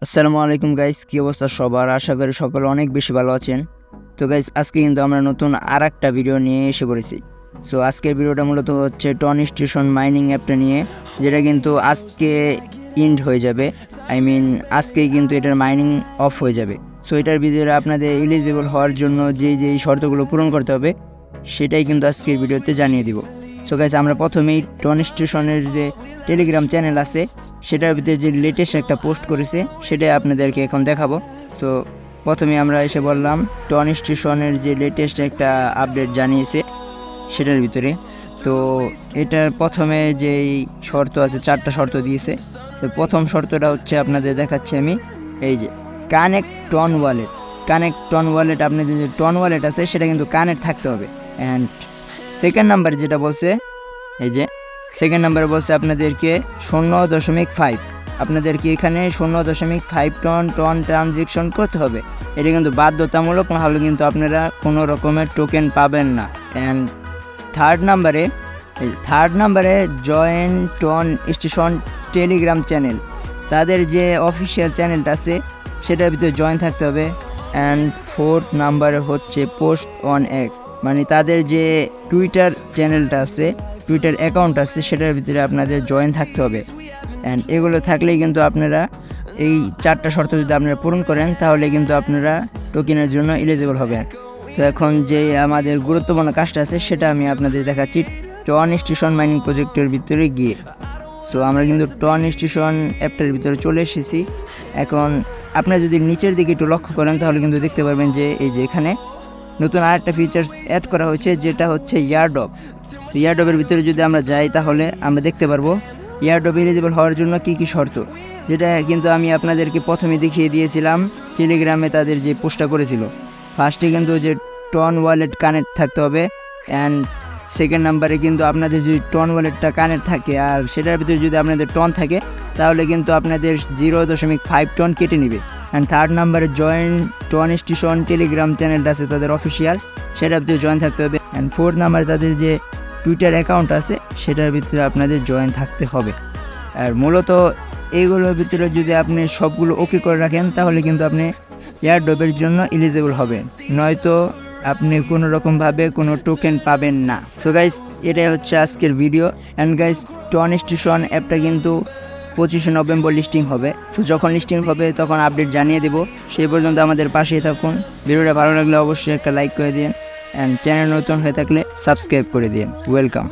আসসালামু আলাইকুম গাইস, কি অবস্থা সবার? আশা করি সকলে অনেক বেশি ভালো আছেন। তো গাইস, আজকে কিন্তু আমরা নতুন আরেকটা ভিডিও নিয়ে এসে পড়েছি। সো আজকের ভিডিওটা মূলত হচ্ছে টন স্টেশন মাইনিং অ্যাপটা নিয়ে, যেটা কিন্তু আজকে ইন্ড হয়ে যাবে। আজকেই কিন্তু এটার মাইনিং অফ হয়ে যাবে। সো এটার ভিতরে আপনাদের এলিজিবল হওয়ার জন্য যেই শর্তগুলো পূরণ করতে হবে সেটাই কিন্তু আজকের ভিডিওতে জানিয়ে দিব। সো গাইস, আমরা প্রথমেই টন স্টেশনের যে টেলিগ্রাম চ্যানেল আছে সেটার ভিতরে যে লেটেস্ট একটা পোস্ট করেছে সেটাই আপনাদেরকে এখন দেখাবো। তো প্রথমে আমরা এসে বললাম টন স্টেশনের যে লেটেস্ট একটা আপডেট জানিয়েছে সেটার ভিতরে। তো এটার প্রথমে যেই শর্ত আছে, 4টা শর্ত দিয়েছে। তো প্রথম শর্তটা হচ্ছে আপনাদের দেখাচ্ছি আমি, এই যে কানেক্ট টন ওয়ালেট। আপনাদের যে টন ওয়ালেট আছে সেটা কিন্তু কানেক্ট থাকতে হবে। অ্যান্ড সেকেন্ড নাম্বার যেটা বলছে, এই যে সেকেন্ড নাম্বার বলছে আপনাদেরকে 0.5, আপনাদেরকে এখানে 0.5 টন ট্রানজেকশন করতে হবে। এটা কিন্তু বাধ্যতামূলক, না হলে কিন্তু আপনারা কোনো রকমের টোকেন পাবেন না। অ্যান্ড থার্ড নাম্বারে join Ton Station Telegram channel, তাদের যে অফিসিয়াল চ্যানেলটা আছে সেটার ভিতরে জয়েন থাকতে হবে। অ্যান্ড ফোর্থ নাম্বারে হচ্ছে পোস্ট অন এক্স, মানে তাদের যে টুইটার চ্যানেলটা আছে, টুইটার অ্যাকাউন্ট আছে, সেটার ভিতরে আপনাদের জয়েন থাকতে হবে। অ্যান্ড এগুলো থাকলেই কিন্তু আপনারা এই 4টা শর্ত যদি আপনারা পূরণ করেন তাহলে কিন্তু আপনারা টোকেনের জন্য এলিজিবল হবেন। তো এখন যে আমাদের গুরুত্বপূর্ণ কাজটা আছে সেটা আমি আপনাদের দেখাচ্ছি টন স্টেশন মাইনিং প্রজেক্টের ভিতরে গিয়ে। সো আমরা কিন্তু টন স্টেশন অ্যাপটার ভিতরে চলে এসেছি। এখন আপনারা যদি নিচের দিকে একটু লক্ষ্য করেন তাহলে কিন্তু দেখতে পারবেন যে এই যে এখানে নতুন আরেকটা ফিচার্স অ্যাড করা হয়েছে, যেটা হচ্ছে ইয়ারড্রপ। তো ইয়ারড্রপের ভিতরে যদি আমরা যাই তাহলে আমরা দেখতে পারবো ইয়ারড্রপ এলিজিবল হওয়ার জন্য কী কী শর্ত, যেটা কিন্তু আমি আপনাদেরকে প্রথমে দেখিয়ে দিয়েছিলাম টেলিগ্রামে তাদের যে পোস্টটা করেছিল। ফার্স্টে কিন্তু যে টন ওয়ালেট কানেক্ট থাকতে হবে। অ্যান্ড সেকেন্ড নাম্বারে কিন্তু আপনাদের যদি টন ওয়ালেটটা কানেক্ট থাকে আর সেটার ভিতরে যদি আপনাদের টন থাকে তাহলে কিন্তু আপনাদের 0.5 টন কেটে নেবে। অ্যান্ড থার্ড নাম্বারে জয়েন টন স্টেশন টেলিগ্রাম চ্যানেলটা আছে তাদের অফিসিয়াল, সেটার ভিতরে জয়েন থাকতে হবে। অ্যান্ড ফোর্থ নাম্বারে তাদের যে টুইটার অ্যাকাউন্ট আছে সেটার ভিতরে আপনাদের জয়েন থাকতে হবে। আর মূলত এইগুলোর ভিতরে যদি আপনি সবগুলো ওকে করে রাখেন তাহলে কিন্তু আপনি এয়ারড্রপের জন্য এলিজিবল হবেন, নয়তো আপনি কোনো রকমভাবে কোনো টোকেন পাবেন না। সো গাইস, এটাই হচ্ছে আজকের video. And guys, Ton Station অ্যাপটা কিন্তু 25শে নভেম্বর লিস্টিং হবে। তো যখন লিস্টিং হবে তখন আপডেট জানিয়ে দেবো। সেই পর্যন্ত আমাদের পাশেই থাকুন। ভিডিওটা ভালো লাগলে অবশ্যই একটা লাইক করে দিন। অ্যান্ড চ্যানেল নতুন হয়ে থাকলে সাবস্ক্রাইব করে দিন। ওয়েলকাম।